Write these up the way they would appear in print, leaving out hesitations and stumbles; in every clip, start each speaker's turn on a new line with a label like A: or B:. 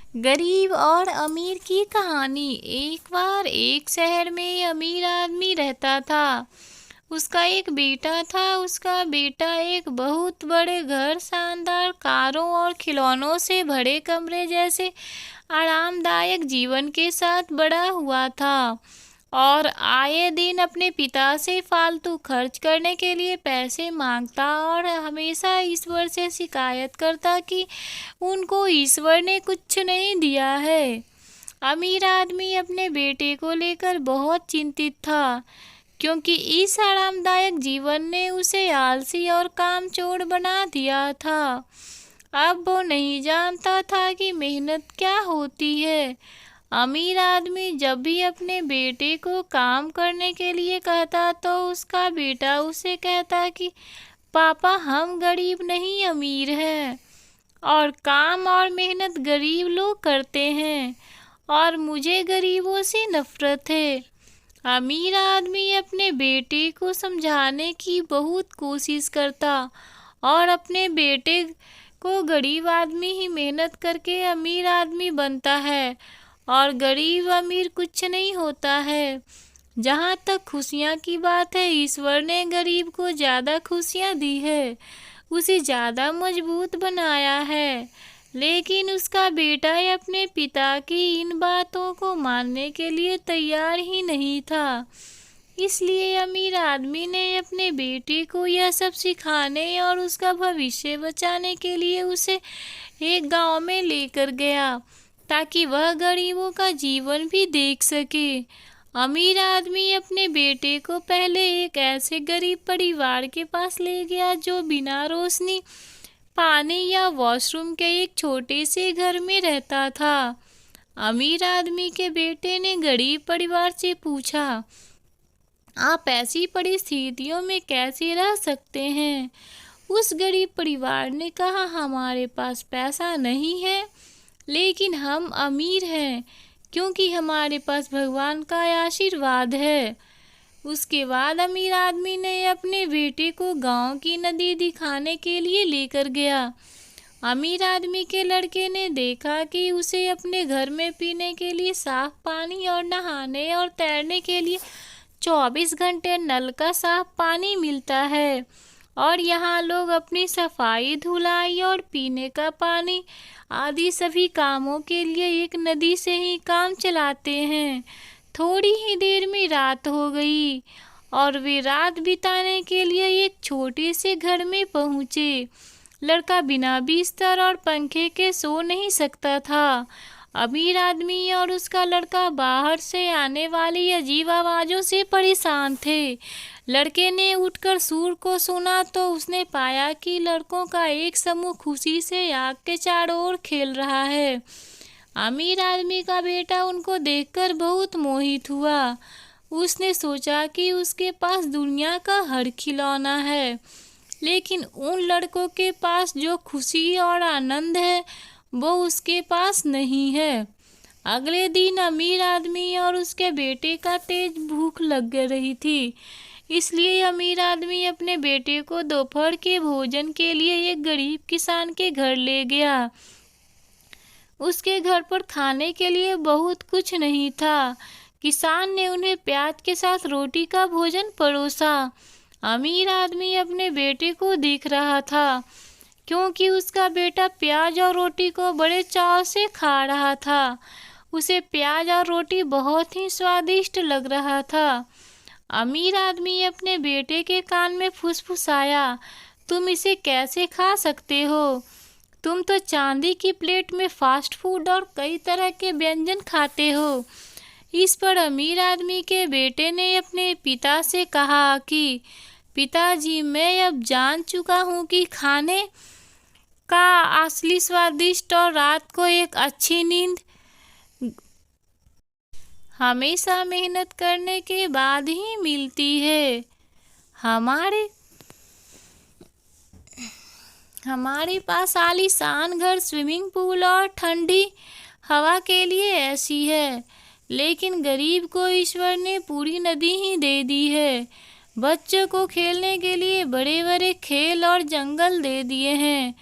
A: गरीब और अमीर की कहानी। एक बार एक शहर में अमीर आदमी रहता था। उसका एक बेटा था। उसका बेटा एक बहुत बड़े घर, शानदार कारों और खिलौनों से भरे कमरे जैसे आरामदायक जीवन के साथ बड़ा हुआ था और आए दिन अपने पिता से फालतू खर्च करने के लिए पैसे मांगता और हमेशा ईश्वर से शिकायत करता कि उनको ईश्वर ने कुछ नहीं दिया है। अमीर आदमी अपने बेटे को लेकर बहुत चिंतित था, क्योंकि इस आरामदायक जीवन ने उसे आलसी और कामचोर बना दिया था। अब वो नहीं जानता था कि मेहनत क्या होती है। अमीर आदमी जब भी अपने बेटे को काम करने के लिए कहता तो उसका बेटा उसे कहता कि पापा, हम गरीब नहीं अमीर हैं और काम और मेहनत गरीब लोग करते हैं और मुझे गरीबों से नफरत है। अमीर आदमी अपने बेटे को समझाने की बहुत कोशिश करता और अपने बेटे को गरीब आदमी ही मेहनत करके अमीर आदमी बनता है और गरीब अमीर कुछ नहीं होता है। जहाँ तक खुशियाँ की बात है, ईश्वर ने गरीब को ज़्यादा खुशियाँ दी है, उसे ज़्यादा मजबूत बनाया है। लेकिन उसका बेटा अपने पिता की इन बातों को मानने के लिए तैयार ही नहीं था। इसलिए अमीर आदमी ने अपने बेटे को यह सब सिखाने और उसका भविष्य बचाने के लिए उसे एक गांव में लेकर गया, ताकि वह गरीबों का जीवन भी देख सके। अमीर आदमी अपने बेटे को पहले एक ऐसे गरीब परिवार के पास ले गया जो बिना रोशनी, पानी या वॉशरूम के एक छोटे से घर में रहता था। अमीर आदमी के बेटे ने गरीब परिवार से पूछा, आप ऐसी परिस्थितियों में कैसे रह सकते हैं? उस गरीब परिवार ने कहा, हमारे पास पैसा नहीं है, लेकिन हम अमीर हैं क्योंकि हमारे पास भगवान का आशीर्वाद है। उसके बाद अमीर आदमी ने अपने बेटे को गांव की नदी दिखाने के लिए लेकर गया। अमीर आदमी के लड़के ने देखा कि उसे अपने घर में पीने के लिए साफ पानी और नहाने और तैरने के लिए 24 घंटे नल का साफ पानी मिलता है और यहाँ लोग अपनी सफाई, धुलाई और पीने का पानी आदि सभी कामों के लिए एक नदी से ही काम चलाते हैं। थोड़ी ही देर में रात हो गई और वे रात बिताने के लिए एक छोटे से घर में पहुँचे। लड़का बिना बिस्तर और पंखे के सो नहीं सकता था। अमीर आदमी और उसका लड़का बाहर से आने वाली अजीब आवाज़ों से परेशान थे। लड़के ने उठकर सूर को सुना तो उसने पाया कि लड़कों का एक समूह खुशी से आग के चारों ओर खेल रहा है। अमीर आदमी का बेटा उनको देखकर बहुत मोहित हुआ। उसने सोचा कि उसके पास दुनिया का हर खिलौना है, लेकिन उन लड़कों के पास जो खुशी और आनंद है वो उसके पास नहीं है। अगले दिन अमीर आदमी और उसके बेटे का तेज भूख लग रही थी, इसलिए अमीर आदमी अपने बेटे को दोपहर के भोजन के लिए एक गरीब किसान के घर ले गया। उसके घर पर खाने के लिए बहुत कुछ नहीं था। किसान ने उन्हें प्याज के साथ रोटी का भोजन परोसा। अमीर आदमी अपने बेटे को देख रहा था, क्योंकि उसका बेटा प्याज और रोटी को बड़े चाव से खा रहा था। उसे प्याज और रोटी बहुत ही स्वादिष्ट लग रहा था। अमीर आदमी अपने बेटे के कान में फुसफुसाया, तुम इसे कैसे खा सकते हो? तुम तो चांदी की प्लेट में फास्ट फूड और कई तरह के व्यंजन खाते हो। इस पर अमीर आदमी के बेटे ने अपने पिता से कहा कि पिताजी, मैं अब जान चुका हूँ कि खाने का असली स्वादिष्ट और रात को एक अच्छी नींद हमेशा मेहनत करने के बाद ही मिलती है। हमारे पास आलीशान घर, स्विमिंग पूल और ठंडी हवा के लिए ऐसी है, लेकिन गरीब को ईश्वर ने पूरी नदी ही दे दी है। बच्चों को खेलने के लिए बड़े बड़े खेल और जंगल दे दिए हैं,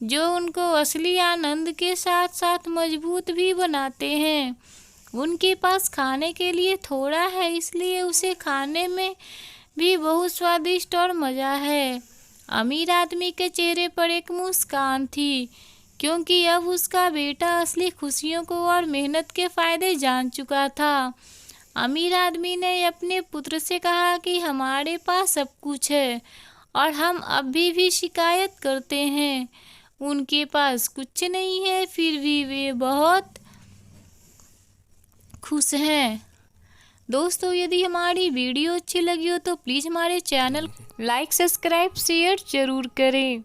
A: जो उनको असली आनंद के साथ साथ मजबूत भी बनाते हैं। उनके पास खाने के लिए थोड़ा है, इसलिए उसे खाने में भी बहुत स्वादिष्ट और मज़ा है। अमीर आदमी के चेहरे पर एक मुस्कान थी, क्योंकि अब उसका बेटा असली खुशियों को और मेहनत के फायदे जान चुका था। अमीर आदमी ने अपने पुत्र से कहा कि हमारे पास सब कुछ है और हम अभी भी शिकायत करते हैं। उनके पास कुछ नहीं है, फिर भी वे बहुत खुश हैं। दोस्तों, यदि हमारी वीडियो अच्छी लगी हो तो प्लीज़ हमारे चैनल लाइक, सब्सक्राइब, शेयर जरूर करें।